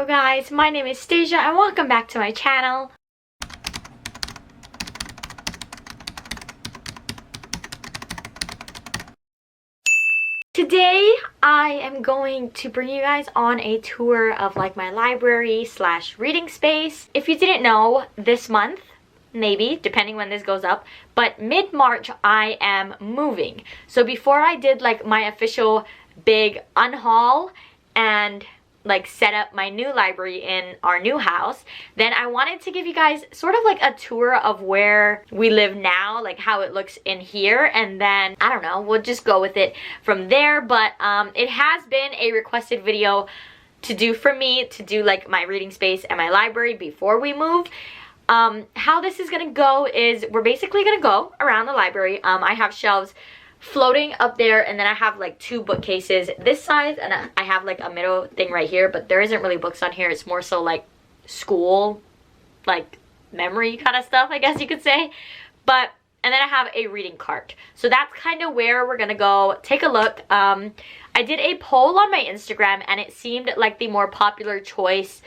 Hello guys, my name is Stasia and welcome back to my channel. Today I am going to bring you guys on a tour of like my library slash reading space. If you didn't know, this month, maybe depending when this goes up, but mid-March I am moving. So before I did like my official big unhaul and like set up my new library in our new house, then I wanted to give you guys sort of like a tour of where we live now, like how it looks in here, and then I don't know, we'll just go with it from there. But it has been a requested video to do for me, to do like my reading space and my library before we move. How this is gonna go is we're basically gonna go around the library. I have shelves floating up there, and then I have like two bookcases this size, and I have like a middle thing right here, but there isn't really books on here. It's more so like school, like memory kind of stuff, I guess you could say. But and then I have a reading cart. So that's kind of where we're gonna go take a look. I did a poll on my Instagram, and it seemed like the more popular choice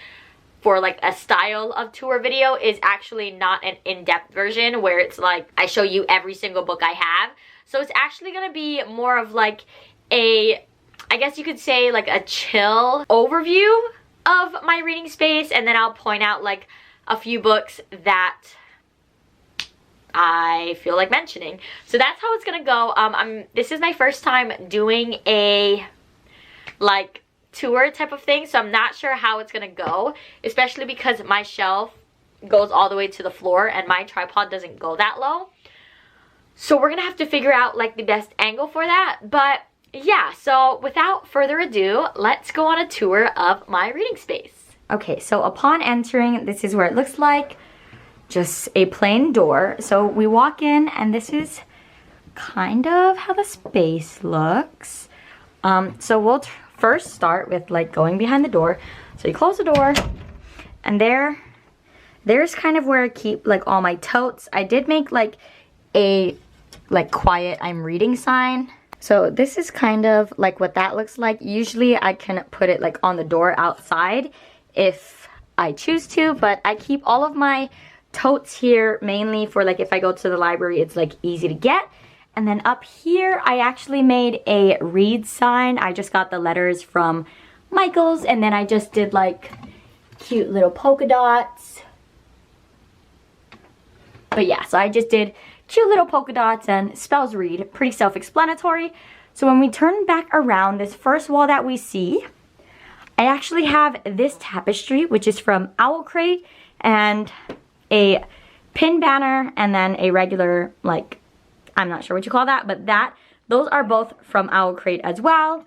for like a style of tour video is actually not an in-depth version where it's like I show you every single book I have. So it's actually gonna be more of like a, I guess you could say like a chill overview of my reading space, and then I'll point out like a few books that I feel like mentioning. So that's how it's gonna go. This is my first time doing a like tour type of thing, so I'm not sure how it's gonna go, especially because my shelf goes all the way to the floor and my tripod doesn't go that low. So we're gonna have to figure out like the best angle for that. But yeah, so without further ado, let's go on a tour of my reading space. Okay, so upon entering, this is where it looks like. Just a plain door. So we walk in, and this is kind of how the space looks. So we'll first start with like going behind the door. So you close the door, and there's kind of where I keep like all my totes. I did make like a quiet I'm reading sign. So this is kind of like what that looks like. Usually I can put it like on the door outside if I choose to, but I keep all of my totes here mainly for like if I go to the library, it's like easy to get. And then up here I actually made a read sign. I just got the letters from Michael's, and then I just did like cute little polka dots. But yeah, so I just did cute little polka dots and spells read, pretty self-explanatory. So when we turn back around, this first wall that we see, I actually have this tapestry, which is from Owl Crate, and a pin banner, and then a regular, like, I'm not sure what you call that, but those are both from Owl Crate as well.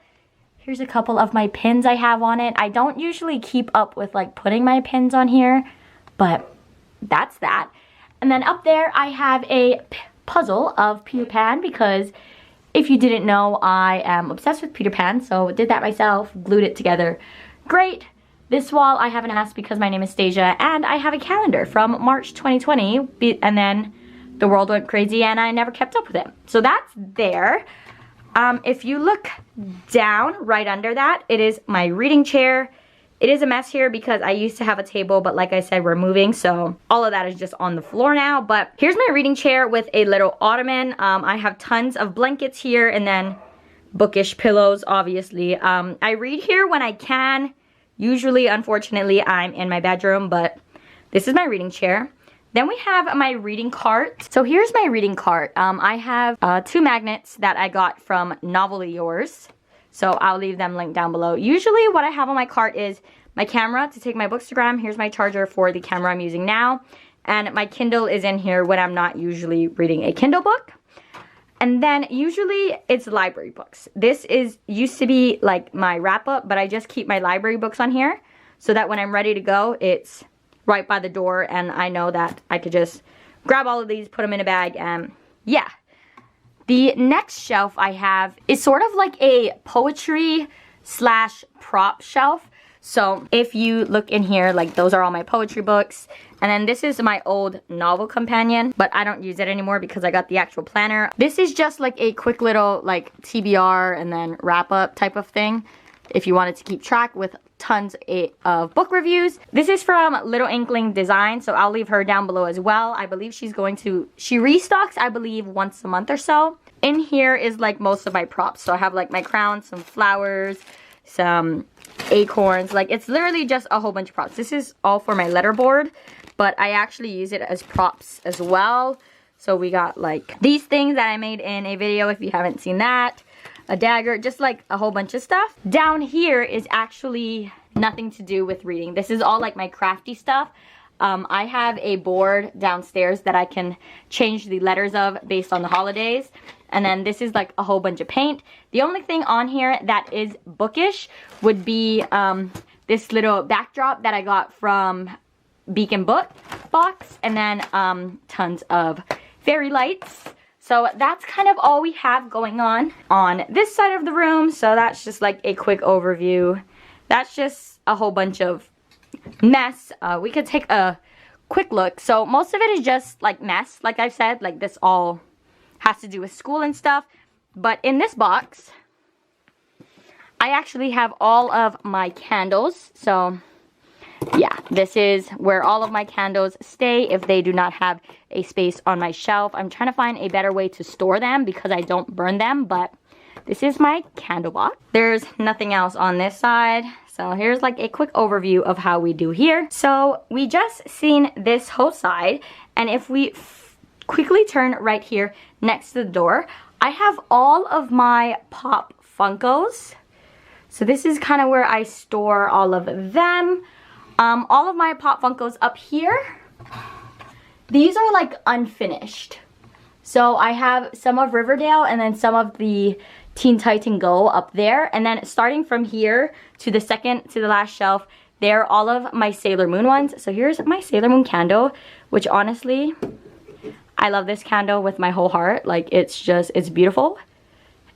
Here's a couple of my pins I have on it. I don't usually keep up with like putting my pins on here, but that's that. And then up there I have a puzzle of Peter Pan, because if you didn't know, I am obsessed with Peter Pan, so did that myself, glued it together. Great. This wall I haven't asked because my name is Stasia, and I have a calendar from March 2020, and then the world went crazy and I never kept up with it. So that's there. If you look down right under that, it is my reading chair. It is a mess here because I used to have a table, but like I said, we're moving, so all of that is just on the floor now. But here's my reading chair with a little ottoman. I have tons of blankets here, and then bookish pillows, obviously. I read here when I can. Usually, unfortunately, I'm in my bedroom, but this is my reading chair. Then we have my reading cart. So here's my reading cart. I have two magnets that I got from Novelty Yours. So I'll leave them linked down below. Usually what I have on my cart is my camera to take my bookstagram. Here's my charger for the camera I'm using now. And my Kindle is in here when I'm not usually reading a Kindle book. And then usually it's library books. This used to be like my wrap up, but I just keep my library books on here so that when I'm ready to go, it's right by the door, and I know that I could just grab all of these, put them in a bag, and yeah. The next shelf I have is sort of like a poetry slash prop shelf. So if you look in here, like those are all my poetry books. And then this is my old novel companion, but I don't use it anymore because I got the actual planner. This is just like a quick little like TBR and then wrap up type of thing. If you wanted to keep track with tons of book reviews. This is from Little Inkling Design, so I'll leave her down below as well. I believe she restocks, I believe, once a month or so. In here is like most of my props. So I have like my crown, some flowers, some acorns. Like, it's literally just a whole bunch of props. This is all for my letterboard, but I actually use it as props as well. So we got like these things that I made in a video if you haven't seen that. A dagger, just like a whole bunch of stuff. Down here is actually nothing to do with reading. This is all like my crafty stuff. I have a board downstairs that I can change the letters of based on the holidays. And then this is like a whole bunch of paint. The only thing on here that is bookish would be this little backdrop that I got from Beacon Book Box. And then tons of fairy lights. So that's kind of all we have going on this side of the room. So that's just like a quick overview. That's just a whole bunch of mess. We could take a quick look. So most of it is just like mess, like I've said. Like, this all has to do with school and stuff. But in this box, I actually have all of my candles. So yeah, this is where all of my candles stay if they do not have a space on my shelf. I'm trying to find a better way to store them because I don't burn them, but this is my candle box. There's nothing else on this side. So here's like a quick overview of how we do here. So we just seen this whole side, and if we quickly turn right here next to the door, I have all of my Pop Funkos. So this is kind of where I store all of them. All of my Pop Funkos up here, these are like unfinished. So I have some of Riverdale and then some of the Teen Titan Go up there. And then starting from here to the last shelf, they're all of my Sailor Moon ones. So here's my Sailor Moon candle, which honestly, I love this candle with my whole heart. Like, it's beautiful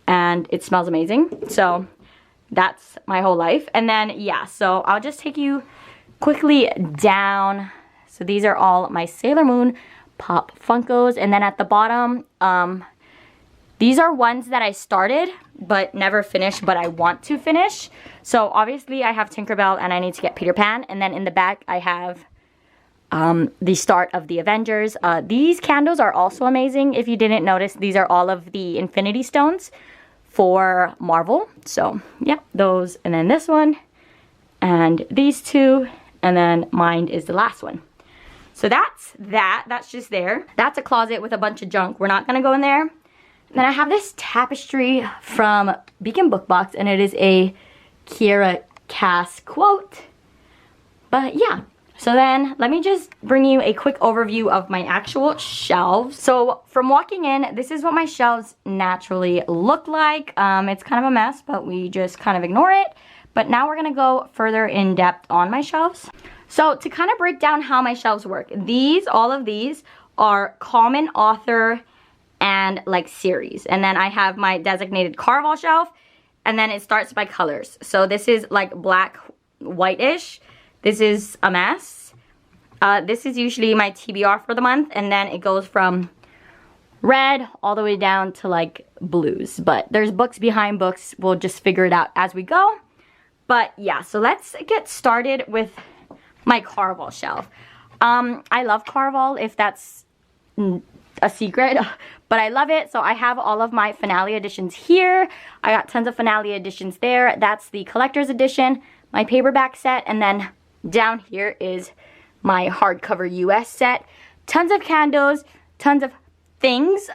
and it smells amazing. So that's my whole life. And then, yeah, so I'll just take you quickly down. So these are all my Sailor Moon Pop Funkos. And then at the bottom, these are ones that I started but never finished, but I want to finish. So obviously I have Tinkerbell and I need to get Peter Pan. And then in the back I have the start of the Avengers. These candles are also amazing. If you didn't notice, these are all of the Infinity Stones for Marvel. So yeah, those, and then this one, and these two, and then mine is the last one. So that's just there. That's a closet with a bunch of junk. We're not gonna go in there. And then I have this tapestry from Beacon Book Box, and it is a Kiera Cass quote. But yeah, so then let me just bring you a quick overview of my actual shelves. So from walking in, this is what my shelves naturally look like. It's kind of a mess, but we just kind of ignore it. But now we're gonna go further in depth on my shelves. So to kind of break down how my shelves work, all of these are common author and like series. And then I have my designated Carnival Shelf, and then it starts by colors. So this is like black, whitish. This is a mess. This is usually my TBR for the month, and then it goes from red all the way down to like blues. But there's books behind books. We'll just figure it out as we go. But yeah, so let's get started with my Carnival Shelf. I love Carnival, if that's a secret, but I love it. So I have all of my finale editions here. I got tons of finale editions there. That's the collector's edition, my paperback set, and then down here is my hardcover US set. Tons of candles, tons of things.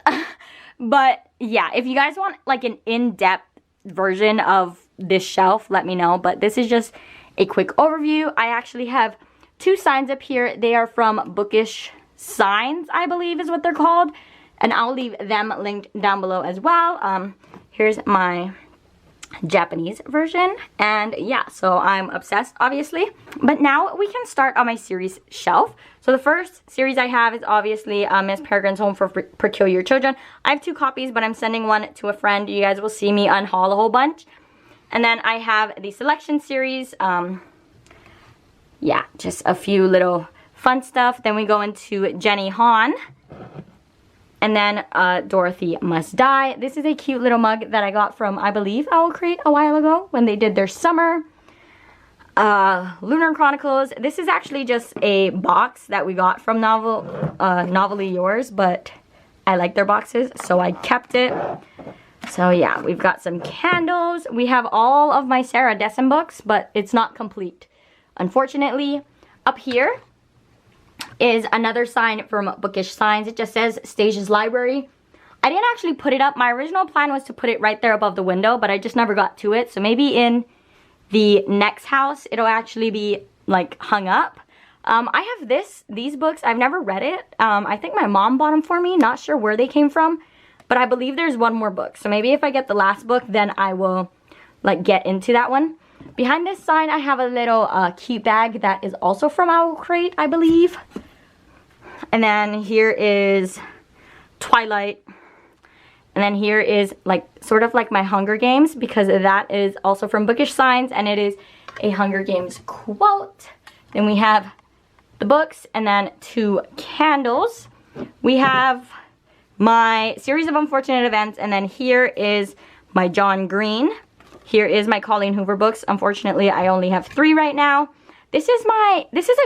But yeah, if you guys want like an in-depth version of this shelf, let me know. But this is just a quick overview. I actually have two signs up here. They are from Bookish Signs, I believe is what they're called, and I'll leave them linked down below as well. Here's my Japanese version, and yeah, so I'm obsessed, obviously. But now we can start on my series shelf. So the first series I have is obviously Miss Peregrine's Home for Peculiar Children. I have two copies, but I'm sending one to a friend. You guys will see me unhaul a whole bunch. And then I have the Selection series. Yeah, just a few little fun stuff. Then we go into Jenny Han. And then Dorothy Must Die. This is a cute little mug that I got from, I believe, Owl Crate a while ago when they did their summer. Lunar Chronicles. This is actually just a box that we got from Novelly Yours, but I like their boxes, so I kept it. So yeah, we've got some candles. We have all of my Sarah Dessen books, but it's not complete, unfortunately. Up here is another sign from Bookish Signs. It just says Stasia's Library. I didn't actually put it up. My original plan was to put it right there above the window, but I just never got to it. So maybe in the next house, it'll actually be like hung up. I have these books. I've never read it. I think my mom bought them for me. Not sure where they came from, but I believe there's one more book. So maybe if I get the last book, then I will like get into that one. Behind this sign, I have a little cute bag that is also from Owl Crate, I believe. And then here is Twilight. And then here is like sort of like my Hunger Games, because that is also from Bookish Signs, and it is a Hunger Games quote. Then we have the books, and then 2 candles. We have my Series of Unfortunate Events, and then here is my John Green. Here is my Colleen Hoover books. Unfortunately, I only have 3 right now. This is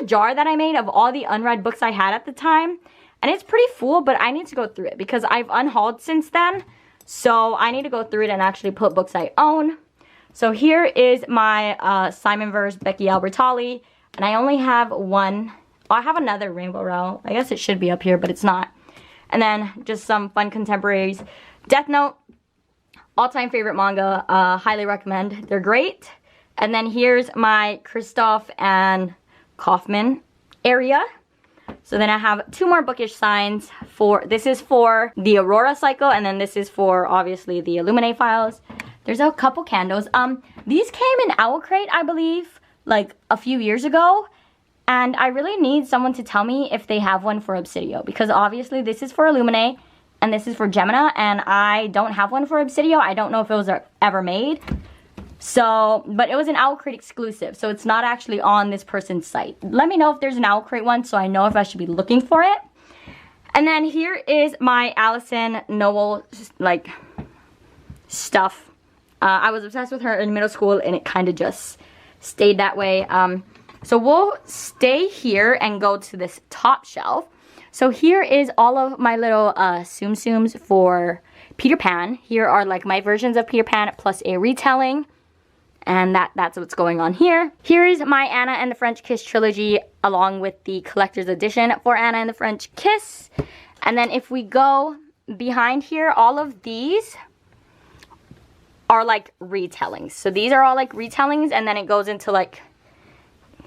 a jar that I made of all the unread books I had at the time. And it's pretty full, but I need to go through it because I've unhauled since then. So I need to go through it and actually put books I own. So here is my Simon vs. Becky Albertalli. And I only have one. Oh, I have another Rainbow Rowell. I guess it should be up here, but it's not. And then just some fun contemporaries. Death Note, all-time favorite manga. Highly recommend. They're great. And then here's my Kristoff and Kaufman area. So then I have 2 more Bookish Signs. This is for the Aurora cycle, and then this is for obviously the Illuminate files. There's a couple candles. These came in Owl Crate, I believe, like a few years ago. And I really need someone to tell me if they have one for Obsidio, because obviously this is for Illuminate and this is for Gemina, and I don't have one for Obsidio. I don't know if it was ever made. So, but it was an Owl Crate exclusive, so it's not actually on this person's site. Let me know if there's an Owl Crate one so I know if I should be looking for it. And then here is my Allison Noel, like, stuff. I was obsessed with her in middle school, and it kind of just stayed that way. So we'll stay here and go to this top shelf. So here is all of my little Tsum Tsums for Peter Pan. Here are, like, my versions of Peter Pan plus a retelling. And that's what's going on here. Here is my Anna and the French Kiss trilogy, along with the collector's edition for Anna and the French Kiss. And then if we go behind here, all of these are like retellings. So these are all like retellings, and then it goes into like,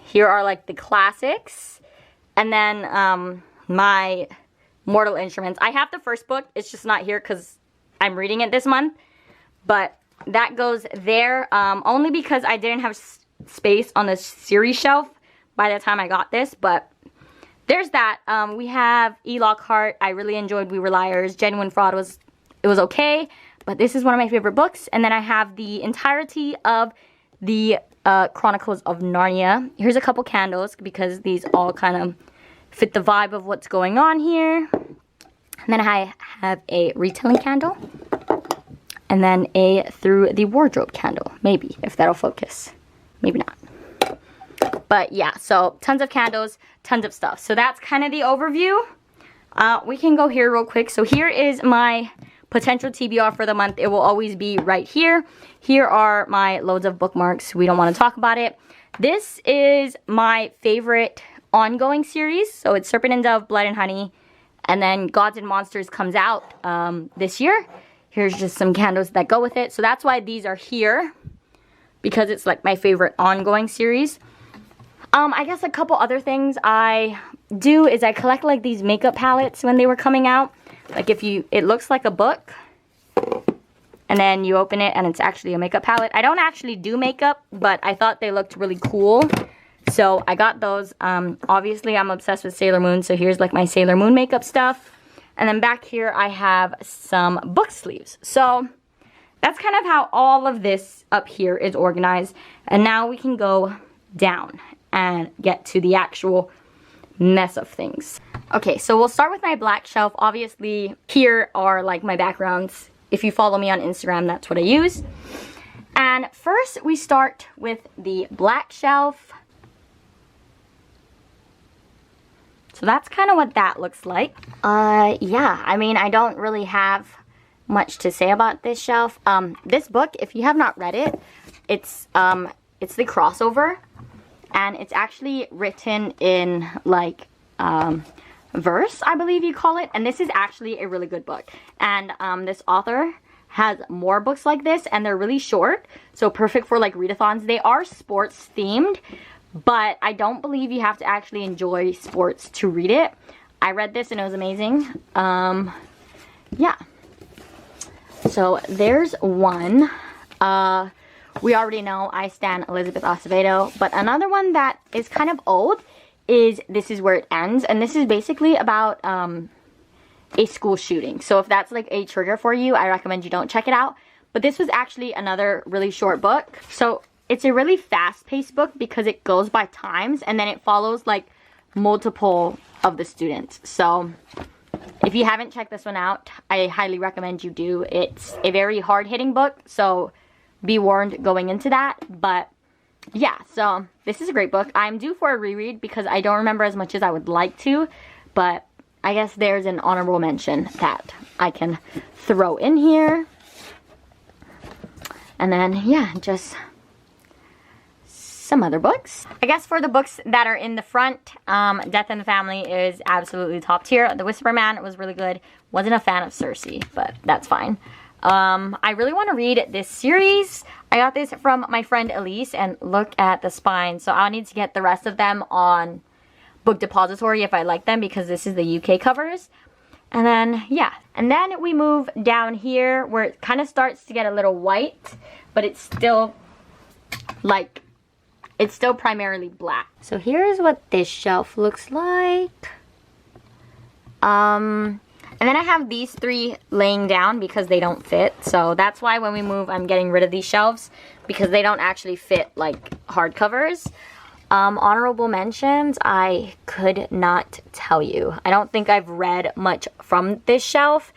here are like the classics. And then my Mortal Instruments. I have the first book, it's just not here because I'm reading it this month. But that goes there, only because I didn't have space on the series shelf by the time I got this, but there's that. We have E. Lockhart. I really enjoyed We Were Liars. Genuine Fraud was okay, but this is one of my favorite books. And then I have the entirety of the Chronicles of Narnia. Here's a couple candles because these all kind of fit the vibe of what's going on here. And then I have a retelling candle. And then a Through the Wardrobe candle, maybe, if that'll focus. Maybe not. But yeah, so tons of candles, tons of stuff. So that's kind of the overview. We can go here real quick. So here is my potential TBR for the month. It will always be right here. Here are my loads of bookmarks. We don't want to talk about it. This is my favorite ongoing series. So it's Serpent and Dove, Blood and Honey. And then Gods and Monsters comes out this year. Here's just some candles that go with it. So that's why these are here, because it's like my favorite ongoing series. I guess a couple other things I do is I collect like these makeup palettes when they were coming out. Like it looks like a book, and then you open it and it's actually a makeup palette. I don't actually do makeup, but I thought they looked really cool. So I got those. Obviously I'm obsessed with Sailor Moon, so here's like my Sailor Moon makeup stuff. And then back here I have some book sleeves. So that's kind of how all of this up here is organized. And now we can go down and get to the actual mess of things. Okay, so we'll start with my black shelf. Obviously here are like my backgrounds. If you follow me on Instagram, that's what I use. And first we start with the black shelf. So that's kind of what that looks like. Yeah, I mean, I don't really have much to say about this shelf. This book, if you have not read it, it's the crossover, and it's actually written in like verse, I believe you call it, and this is actually a really good book. And this author has more books like this, and they're really short, so perfect for like readathons. They are sports themed, but I don't believe you have to actually enjoy sports to read it. I read this and it was amazing. Yeah. So there's one. We already know I stan Elizabeth Acevedo, but another one that is kind of old is This Is Where It Ends, and this is basically about a school shooting. So if that's like a trigger for you, I recommend you don't check it out. But this was actually another really short book. So it's a really fast-paced book because it goes by times, and then it follows like multiple of the students. So if you haven't checked this one out, I highly recommend you do. It's a very hard-hitting book, so be warned going into that. But yeah, so this is a great book. I'm due for a reread because I don't remember as much as I would like to, but I guess there's an honorable mention that I can throw in here. And then, yeah, just some other books. I guess for the books that are in the front, Death in the Family is absolutely top tier. The Whisper Man was really good. Wasn't a fan of Cersei, but that's fine. I really want to read this series. I got this from my friend Elise, and look at the spine. So I'll need to get the rest of them on Book Depository if I like them, because this is the UK covers. And then, yeah. And then we move down here where it kind of starts to get a little white, but it's still like, it's still primarily black. So here's what this shelf looks like. And then I have these three laying down because they don't fit. So that's why when we move, I'm getting rid of these shelves because they don't actually fit like hardcovers. Honorable mentions, I could not tell you. I don't think I've read much from this shelf.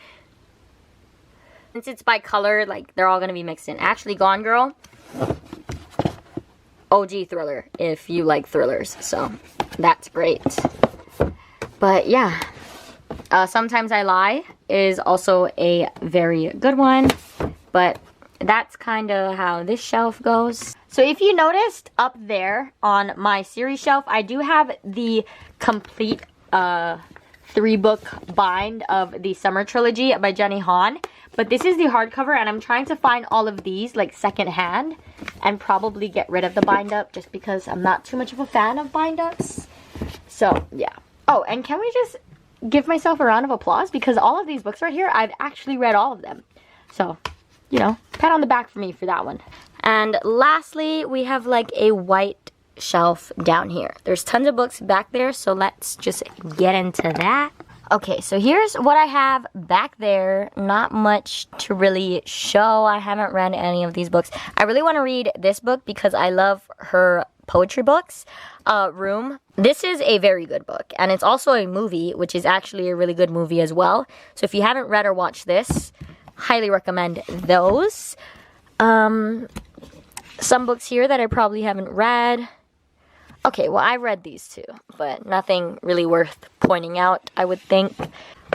Since it's by color, like they're all going to be mixed in. Actually, Gone Girl, OG thriller if you like thrillers. So that's great. But yeah. Sometimes I Lie is also a very good one, but that's kind of how this shelf goes. So if you noticed up there on my series shelf, I do have the complete 3-book bind of the Summer Trilogy by Jenny Han, but this is the hardcover, and I'm trying to find all of these like secondhand and probably get rid of the bind up just because I'm not too much of a fan of bind ups. So yeah. Oh, and can we just give myself a round of applause because all of these books right here, I've actually read all of them. So, you know, pat on the back for me for that one. And lastly, we have like a white shelf down here. There's tons of books back there, so let's just get into that. Okay, so here's what I have back there. Not much to really show. I haven't read any of these books. I really want to read this book because I love her poetry books. Room. This is a very good book, and it's also a movie, which is actually a really good movie as well. So if you haven't read or watched this, highly recommend those. Some books here that I probably haven't read. Okay, well, I read these two, but nothing really worth pointing out, I would think.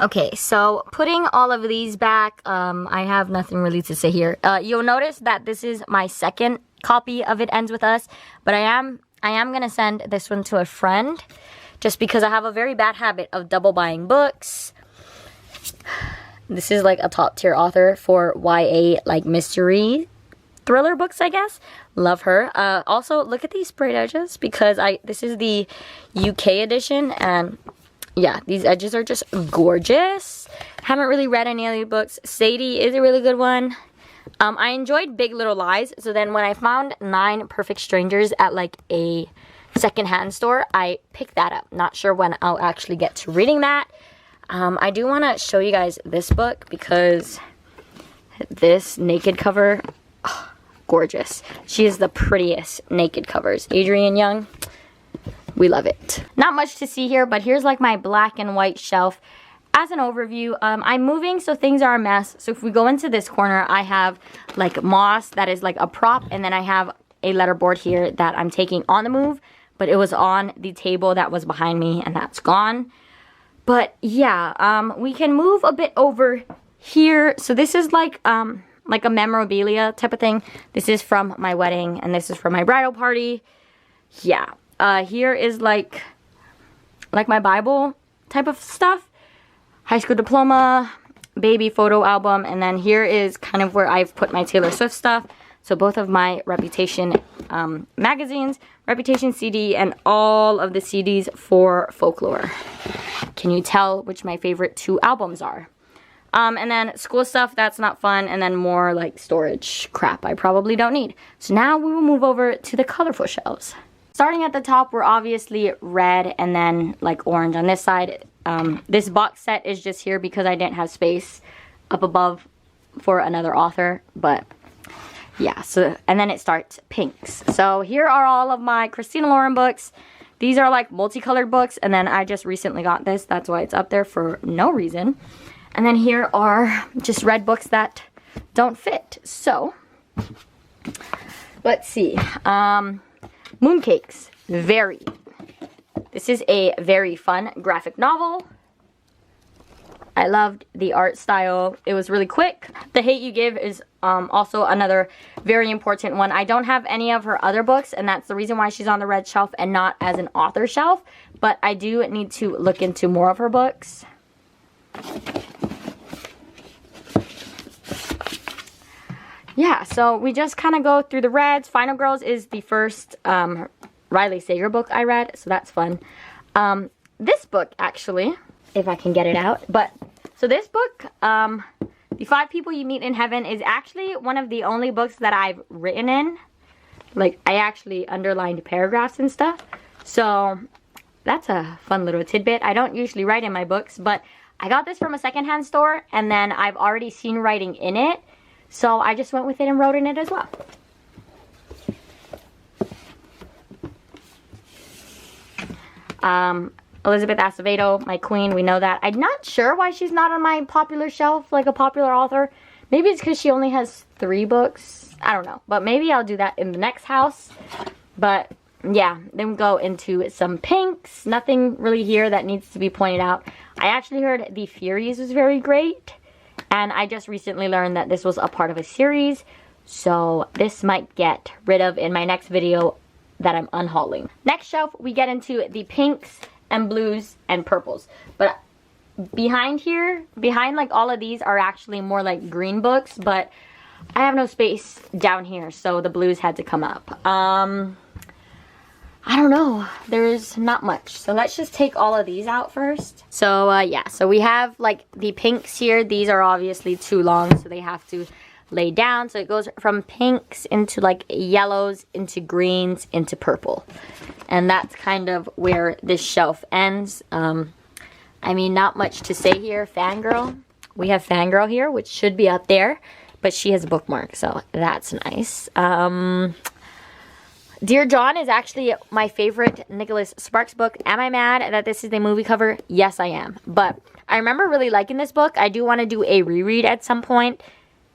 Okay, so putting all of these back, I have nothing really to say here. You'll notice that this is my second copy of It Ends With Us, but I am going to send this one to a friend just because I have a very bad habit of double buying books. This is like a top tier author for YA, like mystery thriller books, I guess. Love her. Also, look at these sprayed edges because this is the UK edition, and yeah, these edges are just gorgeous. Haven't really read any of these books. Sadie is a really good one. I enjoyed Big Little Lies, so then when I found 9 Perfect Strangers at like a secondhand store, I picked that up. Not sure when I'll actually get to reading that. I do want to show you guys this book because this naked cover, oh, gorgeous. She is the prettiest naked covers. Adrienne Young, we love it. Not much to see here, but here's like my black and white shelf. as an overview, I'm moving, so things are a mess. So if we go into this corner, I have like moss that is like a prop, and then I have a letterboard here that I'm taking on the move, but it was on the table that was behind me, and that's gone. But yeah, we can move a bit over here. So this is like a memorabilia type of thing. This is from my wedding, and this is from my bridal party. Yeah, here is like my Bible type of stuff. High school diploma, baby photo album, and then here is kind of where I've put my Taylor Swift stuff. So both of my Reputation magazines, Reputation CD, and all of the CDs for Folklore. Can you tell which my favorite 2 albums are? And then school stuff, that's not fun, and then more like storage crap I probably don't need. So now we will move over to the colorful shelves. Starting at the top, we're obviously red and then like orange on this side. This box set is just here because I didn't have space up above for another author, but yeah, so, and then it starts pinks. So here are all of my Christina Lauren books. These are like multicolored books, and then I just recently got this. That's why it's up there for no reason. And then here are just red books that don't fit. So, let's see. Mooncakes. Very. This is a very fun graphic novel. I loved the art style. It was really quick. The Hate You Give is also another very important one. I don't have any of her other books, and that's the reason why she's on the red shelf and not as an author shelf. But I do need to look into more of her books. Yeah, so we just kind of go through the reds. Final Girls is the first Riley Sager book I read, so that's fun. This book, actually, if I can get it out. But so this book, The 5 People You Meet in Heaven, is actually one of the only books that I've written in. Like, I actually underlined paragraphs and stuff. So that's a fun little tidbit. I don't usually write in my books, but I got this from a secondhand store, and then I've already seen writing in it. So I just went with it and wrote in it as well. Elizabeth Acevedo, my queen, we know that. I'm not sure why she's not on my popular shelf, like a popular author. Maybe it's because she only has 3 books. I don't know. But maybe I'll do that in the next house. But yeah, then we go into some pinks. Nothing really here that needs to be pointed out. I actually heard The Furies was very great. And I just recently learned that this was a part of a series. So this might get rid of in my next video that I'm unhauling. Next shelf, we get into the pinks and blues and purples. But behind here, behind like all of these are actually more like green books. But I have no space down here, so the blues had to come up. I don't know. There's not much. So let's just take all of these out first. So yeah, so we have like the pinks here. These are obviously too long, so they have to lay down. So it goes from pinks into like yellows, into greens, into purple. And that's kind of where this shelf ends. I mean, not much to say here. Fangirl. We have Fangirl here, which should be up there. But she has a bookmark, so that's nice. Dear John is actually my favorite Nicholas Sparks book. Am I mad that this is the movie cover? Yes, I am. But I remember really liking this book. I do want to do a reread at some point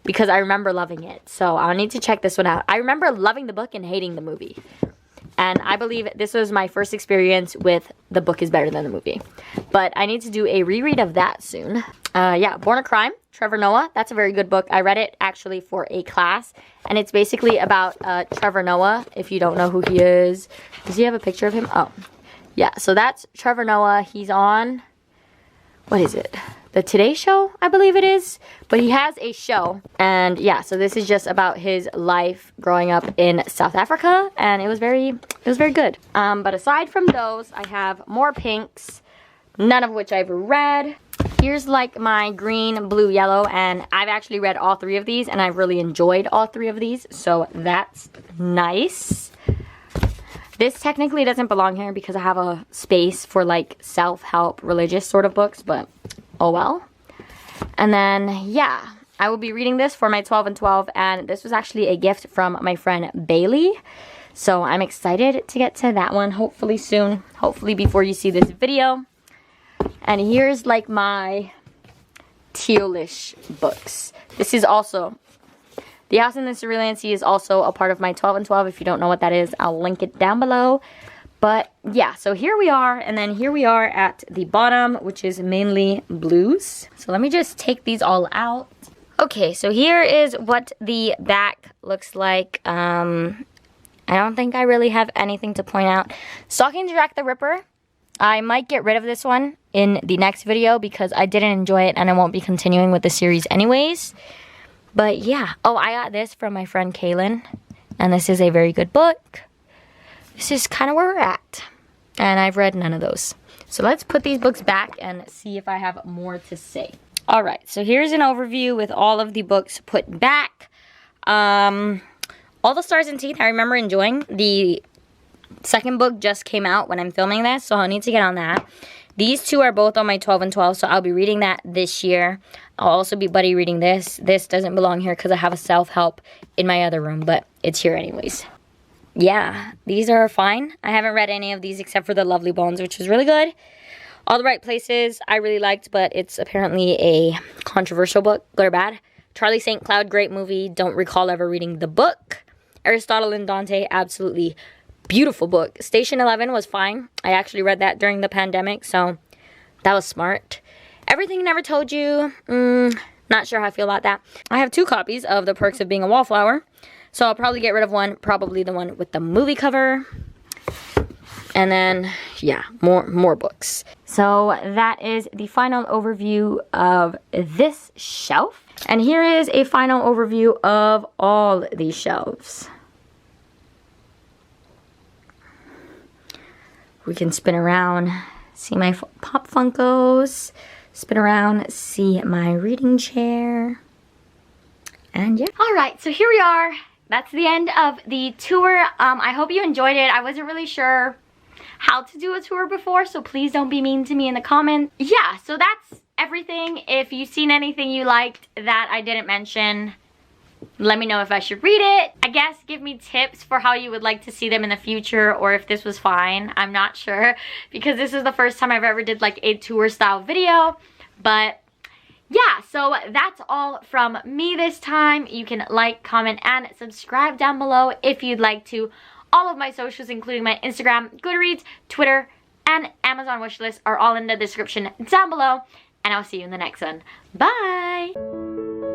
because I remember loving it. So I'll need to check this one out. I remember loving the book and hating the movie. And I believe this was my first experience with the book is better than the movie. But I need to do a reread of that soon. Yeah, Born a Crime, Trevor Noah. That's a very good book. I read it actually for a class. And it's basically about Trevor Noah, if you don't know who he is. Does he have a picture of him? Oh, yeah. So that's Trevor Noah. He's on, what is it? The Today Show, I believe it is. But he has a show. And yeah, so this is just about his life growing up in South Africa. And it was very good. But aside from those, I have more pinks, none of which I've read. Here's like my green, blue, yellow, and I've actually read all 3 of these, and I've really enjoyed all 3 of these, so that's nice. This technically doesn't belong here because I have a space for like self-help, religious sort of books, but oh well. And then, yeah, I will be reading this for my 12 and 12, and this was actually a gift from my friend Bailey. So I'm excited to get to that one, hopefully soon, hopefully before you see this video. And here's like my tealish books. This is also, The House in the Cerulean Sea is also a part of my 12 and 12. If you don't know what that is, I'll link it down below. But yeah, so here we are, and then here we are at the bottom, which is mainly blues. So let me just take these all out. Okay, so here is what the back looks like. I don't think I really have anything to point out. Stalking Jack the Ripper. I might get rid of this one in the next video because I didn't enjoy it and I won't be continuing with the series anyways. But yeah. Oh, I got this from my friend Kaylin, and this is a very good book. This is kind of where we're at. And I've read none of those. So let's put these books back and see if I have more to say. Alright, so here's an overview with all of the books put back. All the Stars and Teeth, I remember enjoying. The second book just came out when I'm filming this, so I'll need to get on that. These two are both on my 12 and 12, so I'll be reading that this year. I'll also be buddy reading this. This doesn't belong here because I have a self-help in my other room, but it's here anyways. Yeah, these are fine. I haven't read any of these except for The Lovely Bones, which is really good. All the Right Places I really liked, but it's apparently a controversial book. Good or bad. Charlie St. Cloud, great movie. Don't recall ever reading the book. Aristotle and Dante, absolutely beautiful book. Station 11 was fine. I actually read that during the pandemic, so that was smart. Everything Never Told You, not sure how I feel about that. I have 2 copies of The Perks of Being a Wallflower. So I'll probably get rid of one, probably the one with the movie cover. And then, yeah, more books. So that is the final overview of this shelf. And here is a final overview of all these shelves. We can spin around, see my Pop Funkos. Spin around, see my reading chair. And yeah. Alright, so here we are. That's the end of the tour. I hope you enjoyed it. I wasn't really sure how to do a tour before, so please don't be mean to me in the comments. Yeah, so that's everything. If you've seen anything you liked that I didn't mention, let me know if I should read it. I guess give me tips for how you would like to see them in the future, or if this was fine. I'm not sure, because this is the first time I've ever did like a tour style video. But yeah, so that's all from me this time. You can like, comment, and subscribe down below if you'd like to. All of my socials, including my Instagram, Goodreads, Twitter, and Amazon wishlist are all in the description down below. And I'll see you in the next one. Bye!